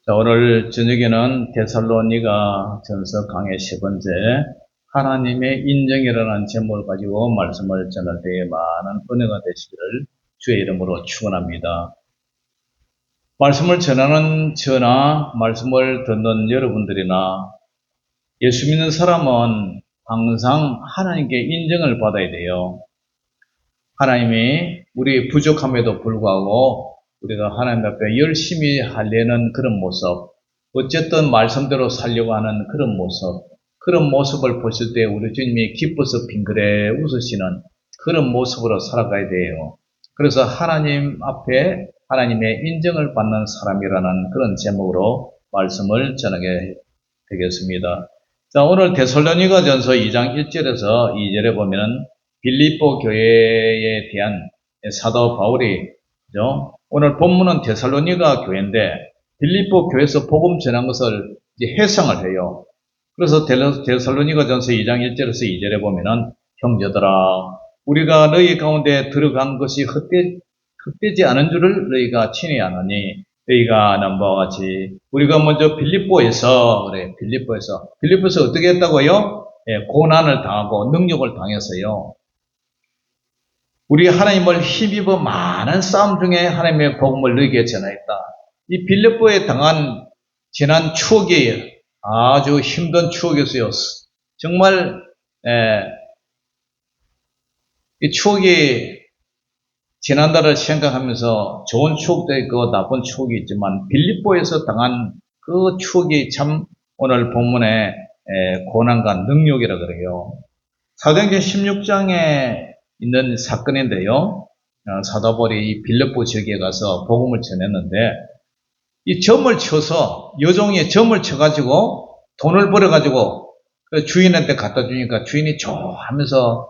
자, 오늘 저녁에는 데살로니가 전서 강의 10번째 하나님의 인정이라는 제목을 가지고 말씀을 전할 때에 많은 은혜가 되시기를 주의 이름으로 축원합니다. 말씀을 전하는 저나 말씀을 듣는 여러분들이나 예수 믿는 사람은 항상 하나님께 인정을 받아야 돼요. 하나님이 우리 부족함에도 불구하고 우리가 하나님 앞에 열심히 하려는 그런 모습, 어쨌든 말씀대로 살려고 하는 그런 모습을 보실 때 우리 주님이 기뻐서 빙그레 웃으시는 그런 모습으로 살아가야 돼요. 그래서 하나님 앞에 하나님의 인정을 받는 사람이라는 그런 제목으로 말씀을 전하게 되겠습니다. 자, 오늘 데살로니가 전서 2장 1절에서 2절에 보면은 빌립보 교회에 대한 사도 바울이, 그죠? 오늘 본문은 데살로니가 교회인데 빌립보 교회에서 복음 전한 것을 이제 해석을 해요. 그래서 데살로니가 전서 2장 1절에서 2절에 보면은 형제들아, 우리가 너희 가운데 들어간 것이 헛되지 않은 줄을 너희가 친히 아느니 너희가 아는 바와 같이 우리가 먼저 빌립보에서 어떻게 했다고요? 고난을 당하고 능력을 당해서요. 우리 하나님을 힘입어 많은 싸움 중에 하나님의 복음을 너희에게 전하였다. 이 빌립보에 당한 지난 추억이 아주 힘든 추억이었어요. 정말 이 추억이 지난달을 생각하면서 좋은 추억도 있고 나쁜 추억이 있지만 빌립보에서 당한 그 추억이 참 오늘 본문의 고난과 능력이라 그래요. 사도행전 16장에 있는 사건인데요. 사도 바울이 이 빌립보 지역에 가서 복음을 전했는데 이 점을 쳐서 여종이 점을 쳐가지고 돈을 벌어가지고 주인한테 갖다 주니까 주인이 좋아하면서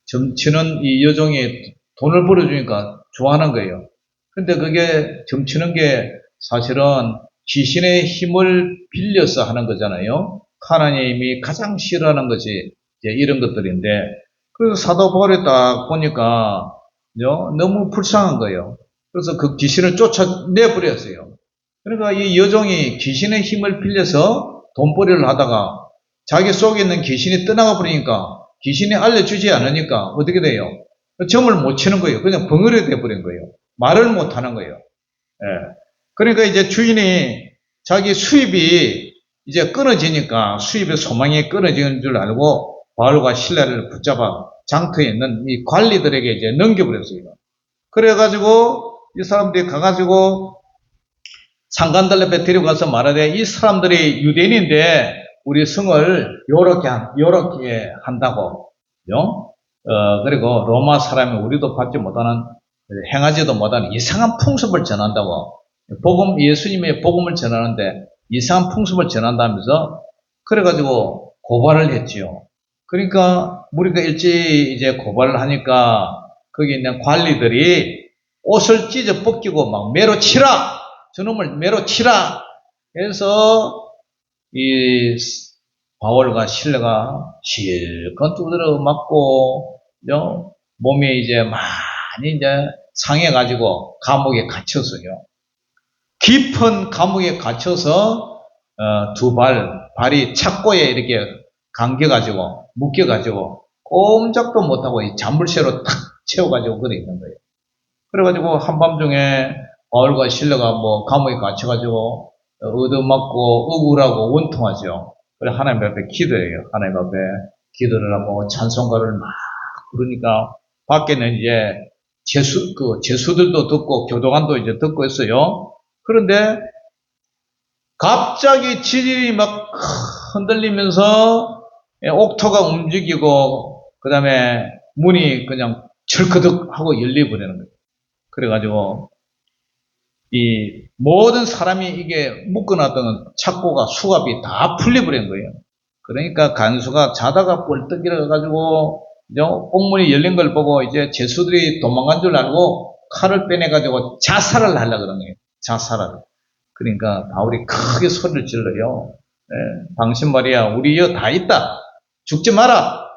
점 치는 이 여종이 돈을 벌어주니까 좋아하는 거예요. 근데 그게 점 치는 게 사실은 귀신의 힘을 빌려서 하는 거잖아요. 하나님이 가장 싫어하는 것이 이제 이런 것들인데, 그래서 사도 바울이 딱 보니까 너무 불쌍한 거예요. 그래서 그 귀신을 쫓아내버렸어요. 그러니까 이 여종이 귀신의 힘을 빌려서 돈벌이를 하다가 자기 속에 있는 귀신이 떠나가 버리니까 귀신이 알려주지 않으니까 어떻게 돼요? 점을 못 치는 거예요. 그냥 벙어리 돼버린 거예요. 말을 못 하는 거예요. 그러니까 이제 주인이 자기 수입이 이제 끊어지니까 수입의 소망이 끊어지는 줄 알고 바울과 실라를 붙잡아 장터에 있는 이 관리들에게 이제 넘겨버렸어요. 그래가지고 이 사람들이 가가지고 상관들 옆에 데려가서 말하되 이 사람들이 유대인인데 우리 성을 요렇게 한다고, 그리고 로마 사람이 우리도 받지 못하는, 행하지도 못하는 이상한 풍습을 전한다고. 예수님의 복음을 전하는데 이상한 풍습을 전한다면서 그래가지고 고발을 했지요. 그러니까 우리가 일찍 이제 고발을 하니까 거기 있는 관리들이 옷을 찢어 벗기고 막 매로 치라! 저놈을 매로 치라! 해서 이 바울과 실라가 실컷 두드려 맞고 몸이 이제 많이 이제 상해가지고 감옥에 갇혔어요. 깊은 감옥에 갇혀서 두 발이 착고에 이렇게 감겨가지고 묶여가지고 꼼짝도 못하고 이 잔불새로 탁 채워가지고 그래 있는 거예요. 그래가지고 한밤중에 바울과 실라가 감옥에 갇혀가지고 얻어맞고 억울하고 원통하죠. 그래 하나님 앞에 기도해요. 하나님 앞에 기도를 하고 찬송가를 막 부르니까 밖에는 이제 제수들도 듣고 교도관도 이제 듣고 있어요. 그런데 갑자기 지진이 막 흔들리면서 옥토가 움직이고 그 다음에 문이 그냥 철커덕 하고 열려버리는 거예요. 그래가지고 이 모든 사람이 이게 묶어놨던 착고가 수갑이 다 풀려버린 거예요. 그러니까 간수가 자다가 뻘떡 일어나가지고 옥문이 열린 걸 보고 이제 제수들이 도망간 줄 알고 칼을 빼내가지고 자살을 하려고 그러는 거예요. 자살을. 그러니까 바울이 크게 소리를 질러요. 당신 말이야, 우리 여 다 있다. 죽지 마라.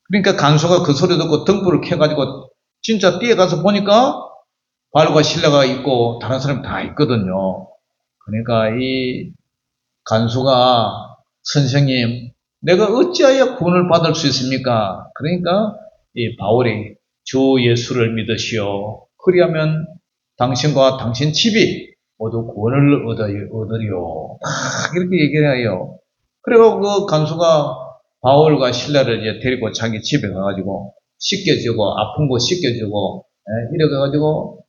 그러니까 간수가 그 소리 듣고 등불을 켜가지고 진짜 뛰어가서 보니까 바울과 실라가 있고 다른 사람이 다 있거든요. 그러니까 이 간수가 선생님, 내가 어찌하여 구원을 받을 수 있습니까? 그러니까 이 바울이 주 예수를 믿으시오. 그리하면 당신과 당신 집이 모두 구원을 얻으리오. 딱 이렇게 얘기를 해요. 그리고 그 간수가 바울과 실라를 이제 데리고 자기 집에 가가지고 씻겨주고 아픈 거 씻겨주고 이렇게 해가지고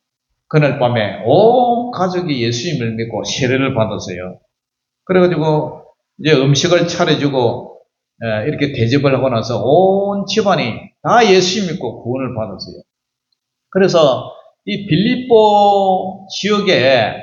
그날 밤에 온 가족이 예수님을 믿고 세례를 받았어요. 그래가지고 이제 음식을 차려주고 이렇게 대접을 하고 나서 온 집안이 다 예수 믿고 구원을 받았어요. 그래서 이 빌립보 지역에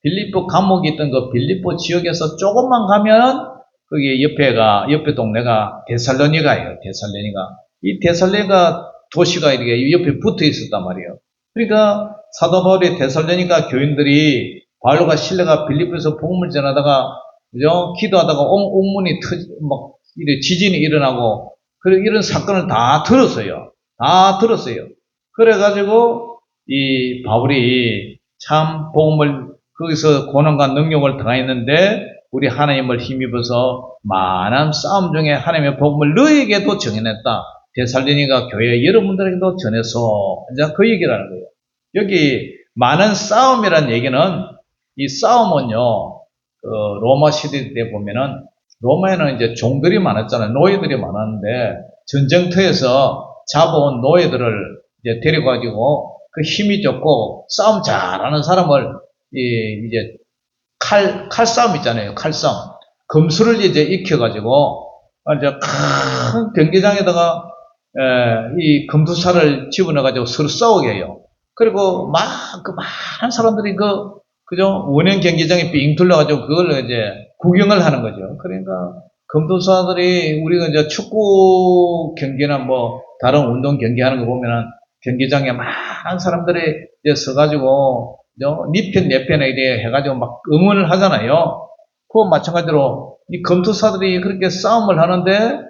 빌립보 감옥이 있던 그 빌립보 지역에서 조금만 가면 거기 옆에 동네가 데살로니가예요. 데살로니가. 이 데살로니가 도시가 이렇게 옆에 붙어 있었단 말이에요. 그러니까 사도 바울의 데살로니가 교인들이 바울과 실라가 빌립보에서 복음을 전하다가 그죠? 기도하다가 옥문이 막 이래 지진이 일어나고 그래 이런 사건을 다 들었어요. 다 들었어요. 그래가지고 이 바울이 참 복음을 거기서 고난과 능력을 당했는데 우리 하나님을 힘입어서 많은 싸움 중에 하나님의 복음을 너에게도 정해냈다. 데살로니가 교회 여러분들에게도 전해서 이제 그 얘기를 하는 거예요. 여기 많은 싸움이라는 얘기는 이 싸움은요. 로마 시대 때 보면은 로마에는 이제 종들이 많았잖아요. 노예들이 많았는데 전쟁터에서 잡아온 노예들을 이제 데려가지고 그 힘이 좋고 싸움 잘하는 사람을 이제 칼싸움 있잖아요. 칼싸움. 금수를 이제 익혀가지고 이제 큰 경기장에다가 이 금투사를 집어넣어가지고 서로 싸우게 해요. 그리고 막 그 많은 사람들이 그죠? 원형 경기장에 빙 둘러가지고 그걸 이제 구경을 하는 거죠. 그러니까 검도사들이 우리가 이제 축구 경기나 뭐 다른 운동 경기 하는 거 보면은 경기장에 많은 사람들이 이제 서가지고 니 편 내 편에 이래 해가지고 막 응원을 하잖아요. 그거 마찬가지로 이 검투사들이 그렇게 싸움을 하는데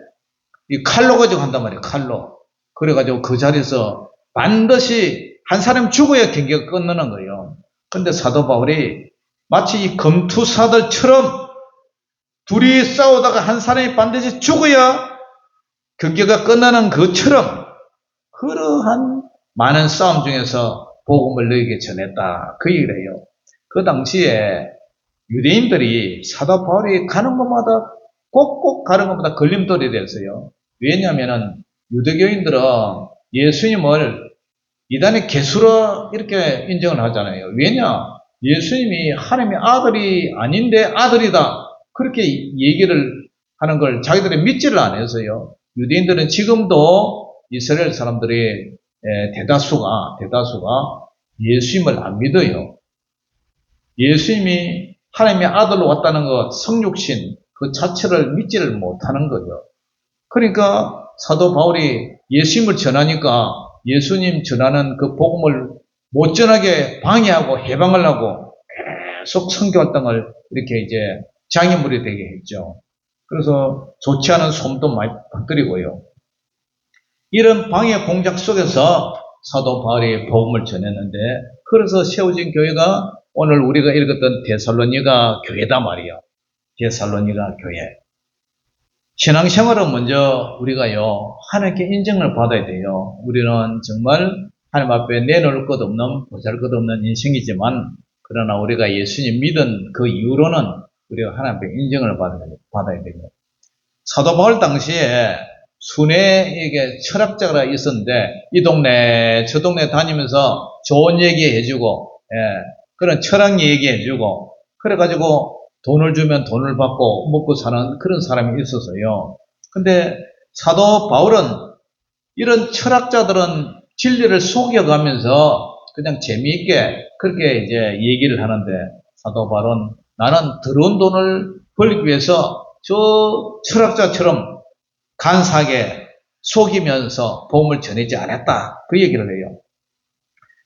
이 칼로 가지고 한단 말이에요. 칼로. 그래가지고 그 자리에서 반드시 한 사람 죽어야 경기가 끝나는 거예요. 근데 사도 바울이 마치 이 검투사들처럼 둘이 싸우다가 한 사람이 반드시 죽어야 경기가 끝나는 것처럼 그러한 많은 싸움 중에서 복음을 너에게 전했다. 그 얘기를 해요. 그 당시에 유대인들이 사도 바울이 가는 곳마다 꼭꼭 가는 곳마다 걸림돌이 됐어요. 왜냐하면 유대교인들은 예수님을 이단의 개수로 이렇게 인정을 하잖아요. 왜냐? 예수님이 하나님의 아들이 아닌데 아들이다. 그렇게 얘기를 하는 걸 자기들이 믿지를 않아서요. 유대인들은 지금도 이스라엘 사람들이 대다수가 예수님을 안 믿어요. 예수님이 하나님의 아들로 왔다는 것, 성육신 그 자체를 믿지를 못하는 거죠. 그러니까 사도 바울이 예수님을 전하니까 예수님 전하는 그 복음을 못 전하게 방해하고 해방을 하고 계속 선교 활동을 이렇게 이제 장애물이 되게 했죠. 그래서 좋지 않은 소문도 많이 퍼뜨리고요. 이런 방해 공작 속에서 사도 바울이 복음을 전했는데 그래서 세워진 교회가 오늘 우리가 읽었던 데살로니가 교회다 말이에요. 데살로니가 교회. 신앙생활은 먼저 우리가요, 하나님께 인정을 받아야 돼요. 우리는 정말 하나님 앞에 내놓을 것 없는, 보잘것없는 인생이지만, 그러나 우리가 예수님 믿은 그 이후로는 우리가 하나님 앞에 인정을 받아야 돼요. 사도 바울 당시에 순회에게 철학자가 있었는데, 이 동네, 저 동네 다니면서 좋은 얘기 해주고, 그런 철학 얘기 해주고, 그래가지고, 돈을 주면 돈을 받고 먹고 사는 그런 사람이 있었어요. 근데 사도 바울은 이런 철학자들은 진리를 속여가면서 그냥 재미있게 그렇게 이제 얘기를 하는데 사도 바울은 나는 더러운 돈을 벌기 위해서 저 철학자처럼 간사하게 속이면서 복음을 전하지 않았다. 그 얘기를 해요.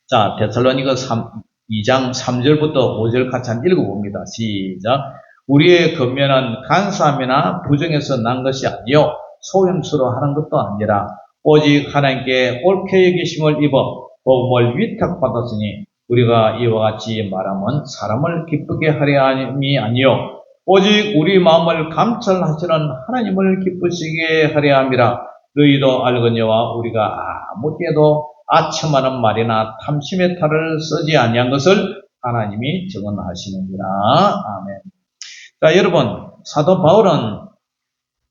자, 데살로니가 2장 3절부터 5절 같이 한번 읽어봅니다. 시작. 우리의 권면은 간사함이나 부정에서 난 것이 아니요 소염수로 하는 것도 아니라 오직 하나님께 옳게 여기심을 입어 복음을 위탁받았으니 우리가 이와 같이 말하면 사람을 기쁘게 하려 함이 아니요 오직 우리 마음을 감찰하시는 하나님을 기쁘시게 하려 함이라. 너희도 알거니와 우리가 아무 때도 아첨하는 말이나 탐심의 탈을 쓰지 아니한 것을 하나님이 증언하시느니라. 아멘. 자, 여러분, 사도 바울은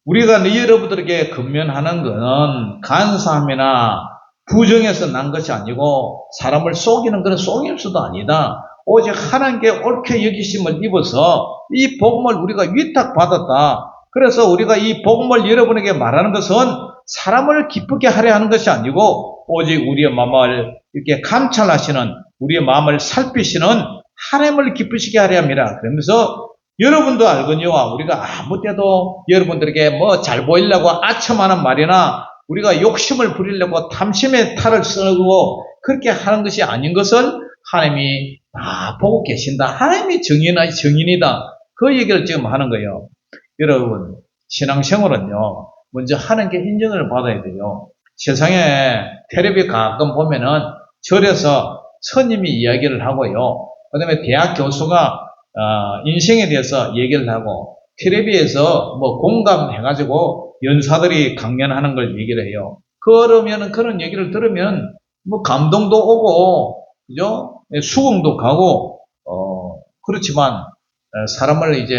우리가 여러분들에게 근면하는 것은 간사함이나 부정에서 난 것이 아니고 사람을 속이는 그런 속임수도 아니다. 오직 하나님께 옳게 여기심을 입어서 이 복음을 우리가 위탁받았다. 그래서 우리가 이 복음을 여러분에게 말하는 것은 사람을 기쁘게 하려 하는 것이 아니고 오직 우리의 마음을 이렇게 감찰하시는, 우리의 마음을 살피시는 하나님을 기쁘시게 하려 함이라. 그러면서 여러분도 알거니와 우리가 아무 때도 여러분들에게 뭐 잘 보이려고 아첨하는 말이나 우리가 욕심을 부리려고 탐심의 탈을 쓰고 그렇게 하는 것이 아닌 것을 하나님이 다 보고 계신다. 하나님이 정인이다. 그 얘기를 지금 하는 거예요. 여러분, 신앙생활은요, 먼저 하나님께 인정을 받아야 돼요. 세상에 텔레비 가끔 보면은 절에서 스님이 이야기를 하고요. 그 다음에 대학 교수가 인생에 대해서 얘기를 하고 텔레비에서 뭐 공감해가지고 연사들이 강연하는 걸 얘기를 해요. 그러면은 그런 얘기를 들으면 뭐 감동도 오고 그죠? 수긍도 가고 그렇지만 사람을 이제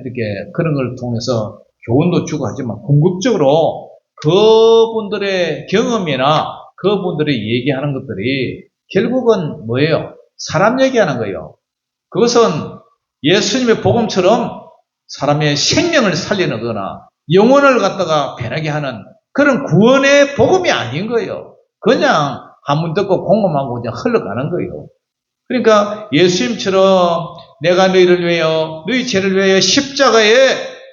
이렇게 그런 걸 통해서 교훈도 주고 하지만 궁극적으로 그분들의 경험이나 그분들이 얘기하는 것들이 결국은 뭐예요? 사람 얘기하는 거예요. 그것은 예수님의 복음처럼 사람의 생명을 살리는 거나 영혼을 갖다가 변하게 하는 그런 구원의 복음이 아닌 거예요. 그냥 한문 듣고 공감하고 그냥 흘러가는 거예요. 그러니까 예수님처럼 내가 너희를 위하여 너희 죄를 위하여 십자가에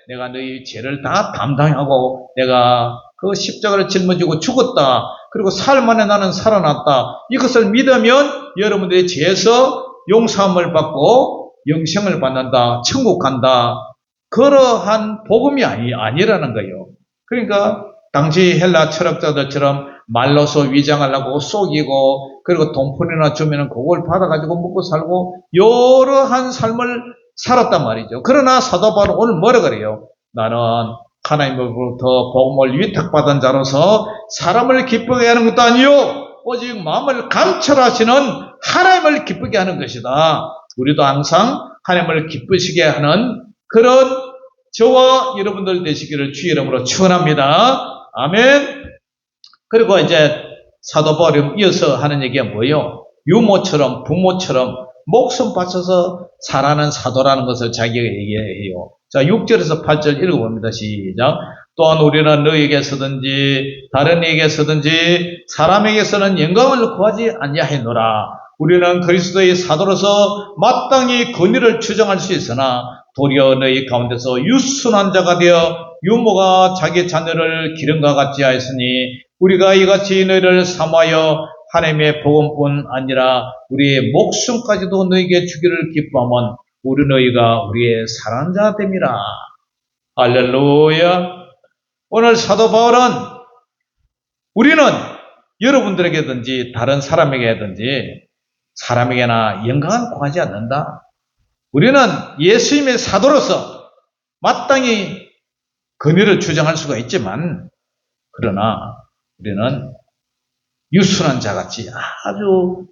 내가 너희 죄를 다 담당하고 내가 그 십자가를 짊어지고 죽었다. 그리고 삶 안에 나는 살아났다. 이것을 믿으면 여러분들의 죄에서 용서함을 받고 영생을 받는다. 천국 간다. 그러한 복음이 아니라는 거예요. 그러니까 당시 헬라 철학자들처럼 말로서 위장하려고 속이고 그리고 돈풀이나 주면은 그걸 받아가지고 먹고 살고 여러한 삶을 살았단 말이죠. 그러나 사도 바울은 오늘 뭐라 그래요? 나는 하나님으로부터 복음을 위탁받은 자로서 사람을 기쁘게 하는 것도 아니요 오직 마음을 감찰하시는 하나님을 기쁘게 하는 것이다. 우리도 항상 하나님을 기쁘시게 하는 그런 저와 여러분들 되시기를 주의 이름으로 축원합니다. 아멘. 그리고 이제 사도 바울이 이어서 하는 얘기가 뭐예요? 유모처럼 부모처럼 목숨 바쳐서 살아가는 사도라는 것을 자기가 얘기해요. 자, 6절에서 8절 읽어봅니다. 시작. 또한 우리는 너에게서든지 다른 이에게서든지 사람에게서는 영광을 구하지 아니하노라. 우리는 그리스도의 사도로서 마땅히 권위를 주장할 수 있으나 도리어 너희 가운데서 유순한 자가 되어 유모가 자기 자녀를 기름과 같이 하였으니 우리가 이같이 너희를 삼하여 하나님의 복음뿐 아니라 우리의 목숨까지도 너희에게 주기를 기뻐하면 우리 너희가 우리의 사랑하는 자 됨이라. 할렐루야. 오늘 사도 바울은 우리는 여러분들에게든지 다른 사람에게든지 사람에게나 영광을 구하지 않는다. 우리는 예수님의 사도로서 마땅히 권위를 주장할 수가 있지만 그러나 우리는 유순한 자같이 아주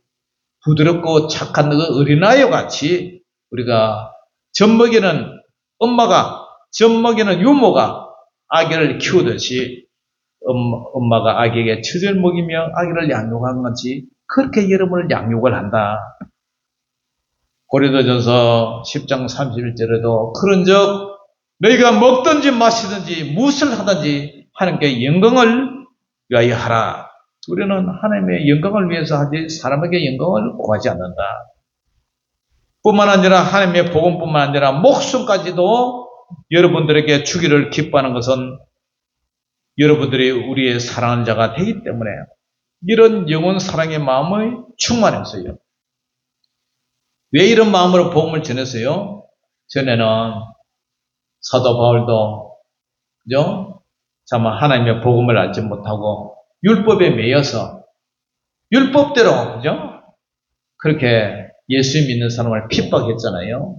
부드럽고 착한 그 어린아이와 같이 우리가 젖먹이는 엄마가 젖먹이는 유모가 아기를 키우듯이 엄마가 아기에게 젖을 먹이며 아기를 양육한 것이 그렇게 여러분을 양육을 한다. 고린도전서 10장 31절에도 그런즉 너희가 먹든지 마시든지 무엇을 하든지 하나님께 영광을 위하여 하라. 우리는 하나님의 영광을 위해서 하지 사람에게 영광을 구하지 않는다. 뿐만 아니라 하나님의 복음뿐만 아니라 목숨까지도 여러분들에게 주기를 기뻐하는 것은 여러분들이 우리의 사랑하는 자가 되기 때문에 이런 영혼 사랑의 마음을 충만했어요. 왜 이런 마음으로 복음을 전했어요? 전에는 사도 바울도 그죠? 참 하나님의 복음을 알지 못하고 율법에 매여서 율법대로 그죠? 그렇게 예수 믿는 사람을 핍박했잖아요.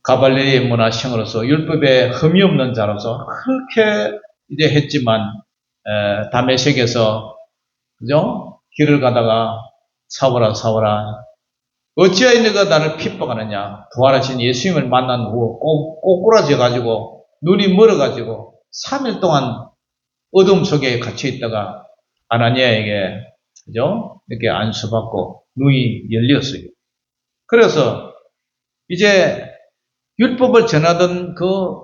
가발레의 문화생으로서 율법에 흠이 없는 자로서 그렇게 이제 했지만 다메섹에서 그죠? 길을 가다가 사오라 어찌하여 너가 나를 핍박하느냐. 부활하신 예수님을 만난 후 꼬꾸라져 가지고 눈이 멀어 가지고 3일 동안 어둠 속에 갇혀 있다가 아나니아에게 그죠? 이렇게 안수받고 눈이 열렸어요. 그래서 이제 율법을 전하던 그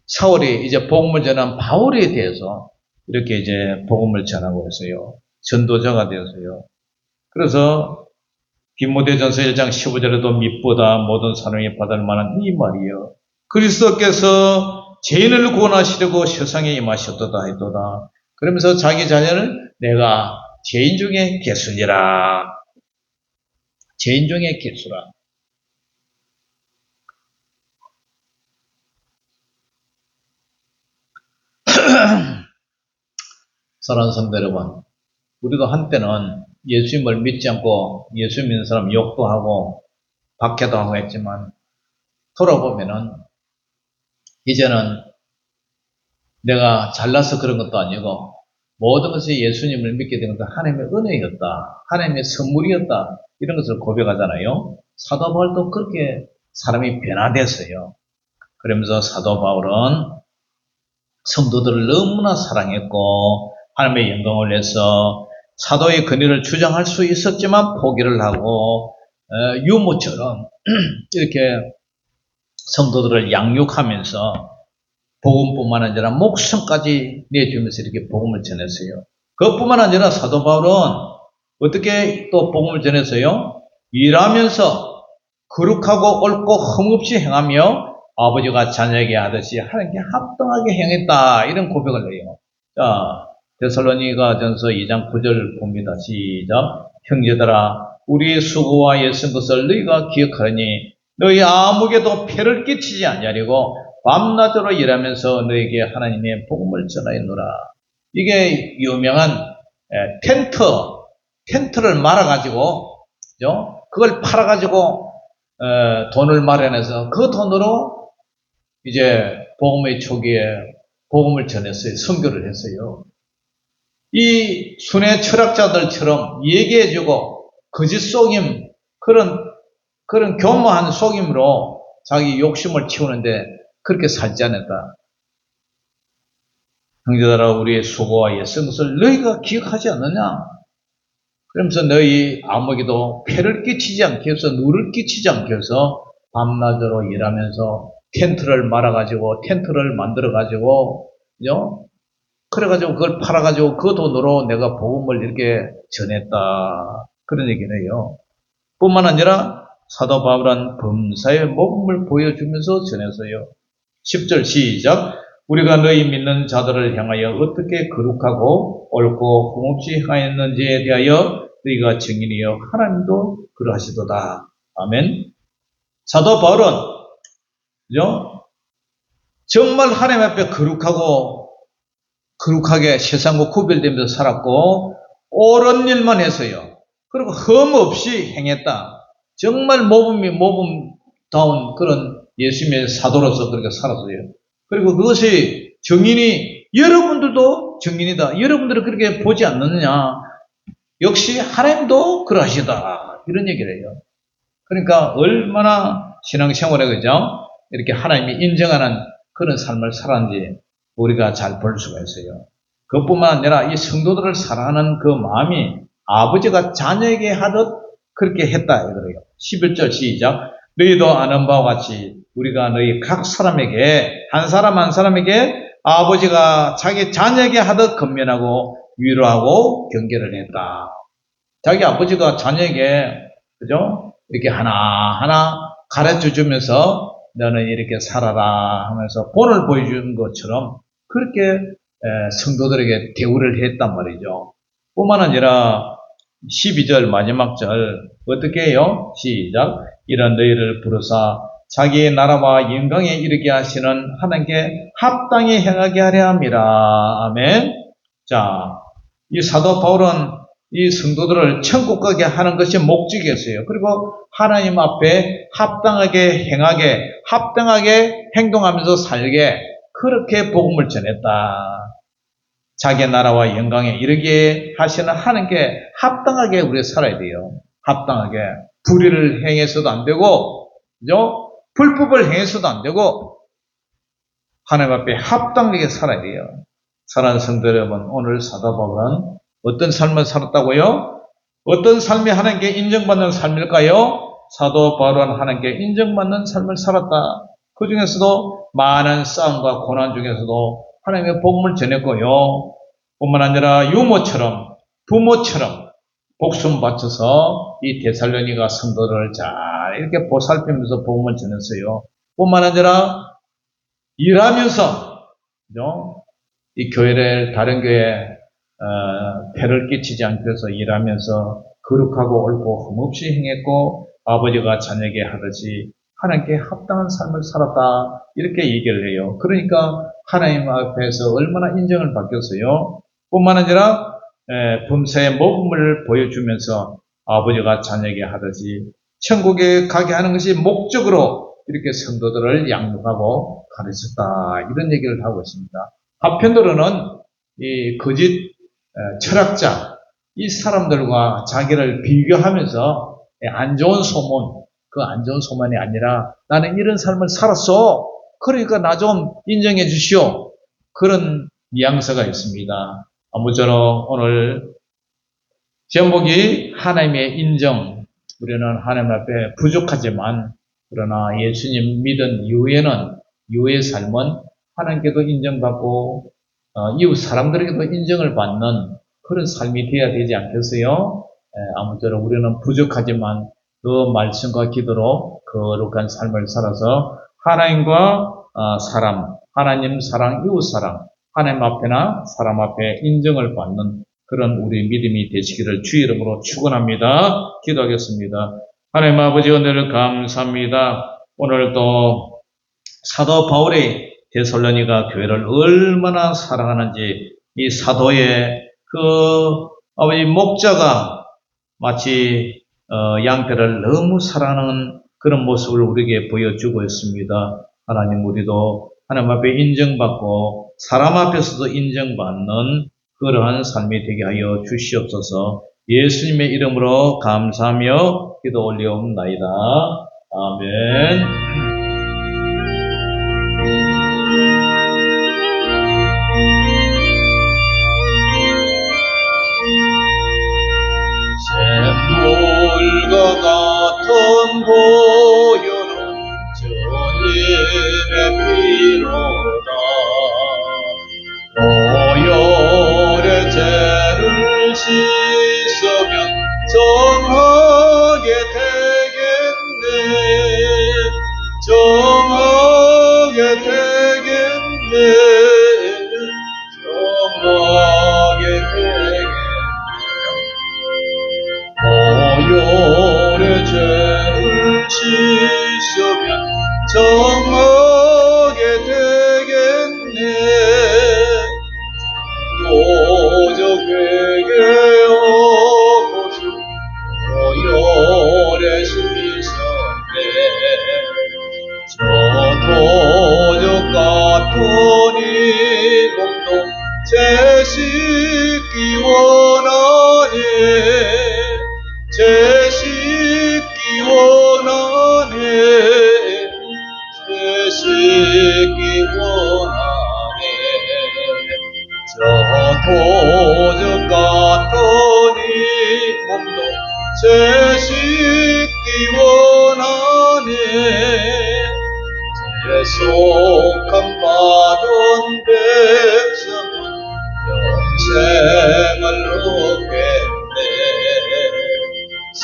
사울이 이제 복음을 전한 바울에 대해서 이렇게 이제 복음을 전하고 있어요. 전도자가 되었어요. 그래서 디모데전서 1장 15절에도 미보다 모든 사람이 받을 만한 이 말이요. 그리스도께서 죄인을 구원하시려고 세상에 임하셨도다 했도다. 그러면서 자기 자녀를 내가 죄인 중에 개수니라. 죄인 중에 개수라. 사랑하는 성도 여러분, 우리도 한때는 예수님을 믿지 않고 예수 믿는 사람 욕도 하고 박해도 하고 했지만 돌아보면은 이제는 내가 잘나서 그런 것도 아니고 모든 것이 예수님을 믿게 되는 것은 하나님의 은혜였다. 하나님의 선물이었다. 이런 것을 고백하잖아요. 사도 바울도 그렇게 사람이 변화됐어요. 그러면서 사도 바울은 성도들을 너무나 사랑했고 하나님의 영광을 위해서 사도의 권위를 주장할 수 있었지만 포기를 하고 유모처럼 이렇게 성도들을 양육하면서 복음뿐만 아니라 목숨까지 내주면서 이렇게 복음을 전했어요. 그것뿐만 아니라 사도 바울은 어떻게 또 복음을 전했어요? 일하면서 거룩하고 옳고 흠없이 행하며 아버지가 자녀에게 하듯이 하나님께 합당하게 행했다. 이런 고백을 해요. 자, 데살로니가전서 2장 9절 봅니다. 시작. 형제들아, 우리의 수고와 애쓴 것을 너희가 기억하니 너희 아무에게도 폐를 끼치지 아니하려고 밤낮으로 일하면서 너에게 하나님의 복음을 전하였노라. 이게 유명한 텐트를 말아가지고 그걸 팔아가지고 돈을 마련해서 그 돈으로 이제 복음의 초기에 복음을 전했어요. 선교를 했어요. 이 순회 철학자들처럼 얘기해주고 거짓 속임 그런 교묘한 속임으로 자기 욕심을 채우는데 그렇게 살지 않았다. 형제들아, 우리의 수고와 애쓴 것을 너희가 기억하지 않느냐? 그러면서 너희 아무에게도 폐를 끼치지 않게 해서 누를 끼치지 않게 해서 밤낮으로 일하면서 텐트를 말아가지고 텐트를 만들어가지고 그래가지고 그걸 팔아가지고 그 돈으로 내가 복음을 이렇게 전했다. 그런 얘기를 해요. 뿐만 아니라 사도 바울은 범사의 모범을 보여주면서 전했어요. 10절 시작. 우리가 너희 믿는 자들을 향하여 어떻게 거룩하고 옳고 흠없이 행하였는지에 대하여 너희가 증인이여 하나님도 그러하시도다. 아멘. 사도 바울은 그죠? 정말 하나님 앞에 거룩하게 세상과 구별되면서 살았고 옳은 일만 했어요. 그리고 흠 없이 행했다. 정말 모범다운 그런 예수님의 사도로서 그렇게 살았어요. 그리고 그것이 증인이 여러분들도 증인이다. 여러분들은 그렇게 보지 않느냐. 역시 하나님도 그러하시다. 이런 얘기를 해요. 그러니까 얼마나 신앙생활에 그죠? 이렇게 하나님이 인정하는 그런 삶을 살았는지 우리가 잘 볼 수가 있어요. 그것뿐만 아니라 이 성도들을 사랑하는 그 마음이 아버지가 자녀에게 하듯 그렇게 했다 이거예요. 11절 시작. 너희도 아는 바와 같이 우리가 너희 각 사람에게 한 사람에게 아버지가 자기 자녀에게 하듯 건면하고 위로하고 경계를 했다. 자기 아버지가 자녀에게 그죠? 이렇게 하나하나 가르쳐 주면서 너는 이렇게 살아라 하면서 본을 보여주는 것처럼 그렇게 성도들에게 대우를 했단 말이죠. 뿐만 아니라 12절 마지막 절 어떻게 해요? 시작. 이런 너희를 부르사 자기의 나라와 영광에 이르게 하시는 하나님께 합당히 행하게 하려 함이라. 아멘. 자, 이 사도 바울은 이 성도들을 천국 가게 하는 것이 목적이었어요. 그리고 하나님 앞에 합당하게 행하게, 합당하게 행동하면서 살게, 그렇게 복음을 전했다. 자기 나라와 영광에 이르게 하시는 하나님께 합당하게 우리가 살아야 돼요. 합당하게. 불의를 행해서도 안 되고, 그죠? 불법을 행해서도 안 되고, 하나님 앞에 합당하게 살아야 돼요. 사랑하는 성도 여러분, 오늘 사도 바울은 어떤 삶을 살았다고요? 어떤 삶이 하나님께 인정받는 삶일까요? 사도 바울은 하나님께 인정받는 삶을 살았다. 그 중에서도 많은 싸움과 고난 중에서도 하나님의 복음을 전했고요. 뿐만 아니라 유모처럼, 부모처럼 목숨 바쳐서 이 데살로니가 성도들을 잘 이렇게 보살피면서 복음을 전했어요. 뿐만 아니라 일하면서, 그죠? 이 교회를 다른 교회에 폐를 끼치지 않기 위해서 일하면서 거룩하고 옳고 흠없이 행했고 아버지가 자녀에게 하듯이 하나님께 합당한 삶을 살았다, 이렇게 얘기를 해요. 그러니까 하나님 앞에서 얼마나 인정을 받겠어요. 뿐만 아니라 범사의 모범을 보여주면서 아버지가 자녀에게 하듯이 천국에 가게 하는 것이 목적으로 이렇게 성도들을 양육하고 가르쳤다, 이런 얘기를 하고 있습니다. 한편으로는 이 거짓 철학자, 이 사람들과 자기를 비교하면서 안 좋은 소문, 그 안 좋은 소문이 아니라 나는 이런 삶을 살았어, 그러니까 나 좀 인정해 주시오, 그런 뉘앙스가 있습니다. 아무쪼록 오늘 제목이 하나님의 인정. 우리는 하나님 앞에 부족하지만 그러나 예수님 믿은 이후의 삶은 하나님께도 인정받고 이웃 사람들에게도 인정을 받는 그런 삶이 되어야 되지 않겠어요? 아무쪼록 우리는 부족하지만 그 말씀과 기도로 거룩한 삶을 살아서 하나님과 사람, 하나님 사랑, 이웃 사랑, 하나님 앞에나 사람 앞에 인정을 받는 그런 우리 믿음이 되시기를 주 이름으로 축원합니다. 기도하겠습니다. 하나님 아버지, 은혜를 감사합니다. 오늘도 사도 바울이 데살로니가 교회를 얼마나 사랑하는지, 이 사도의 아버지 목자가 마치 양떼를 너무 사랑하는 그런 모습을 우리에게 보여주고 있습니다. 하나님, 우리도 하나님 앞에 인정받고 사람 앞에서도 인정받는 그러한 삶이 되게 하여 주시옵소서. 예수님의 이름으로 감사하며 기도 올리옵나이다. 아멘. 샘물과 같은 보혈은 주님의 피로다. 보혈의 죄를 씻으면 정하게 되겠네. 정하게 되겠네. 정하게 되겠네. 보혈의 죄를 씻으면 정하게 되겠네. 도적 회개하고주 보혈의 씻었네. 저 도적 같은 이 몸도 제 씻기 원하네. 제 씻기 원하네. 제 씻기 원하네. 저 도적 같은 이 몸도 제 씻기 원하네. 제 속함 받은 백성은 영생을 얻겠네.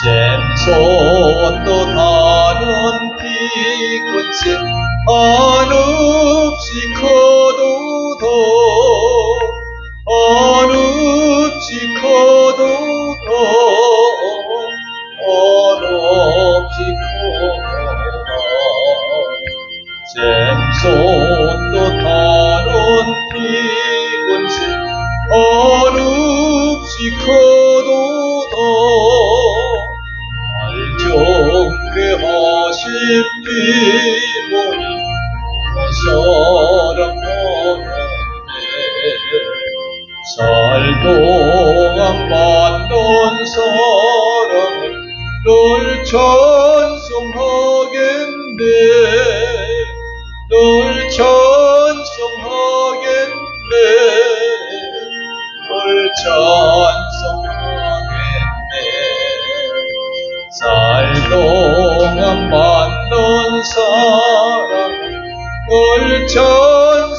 샘솟도 다른 피군세 한없이 커도도 한없이 커도도 한없이 커도다. 샘솟도 다른 피군세 한없이 커도 날 좋게 하십니 보니 그 사람 살 동안 만난 사랑을 널 찬송하겠네 널 찬송하겠네 널 찬송하겠네 살 동안 만난 사랑을 널 찬송하겠네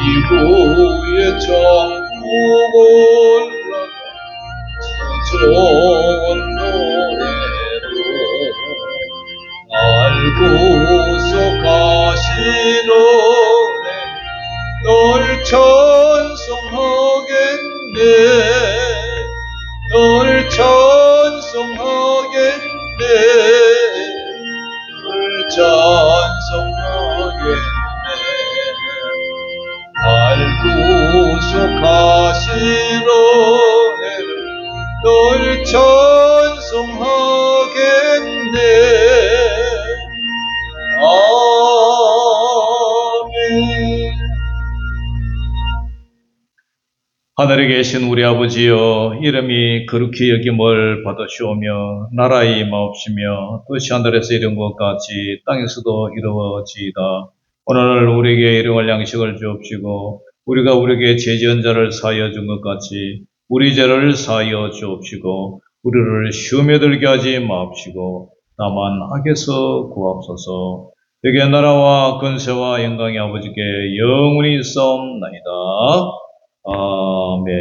이후에 전국 올라가 좋은 노래로 날 구속하시노네 널 찬송하겠네 널 찬송하겠네 널 찬송하겠네 날 구속하시노네 널 찬송하겠네 아멘. 하늘에 계신 우리 아버지여 이름이 거룩히 여김을 받으시오며 나라의 임하옵시며 뜻이 하늘에서 이룬 것 같이 땅에서도 이루어지이다. 오늘 우리에게 일용할 양식을 주옵시고 우리가 우리에게 죄 지은 자를 사하여 준 것 같이 우리 죄를 사하여 주옵시고 우리를 시험에 들게 하지 마옵시고 다만 악에서 구하옵소서. 여기에 나라와 권세와 영광이 아버지께 영원히 있사옵나이다. 아멘.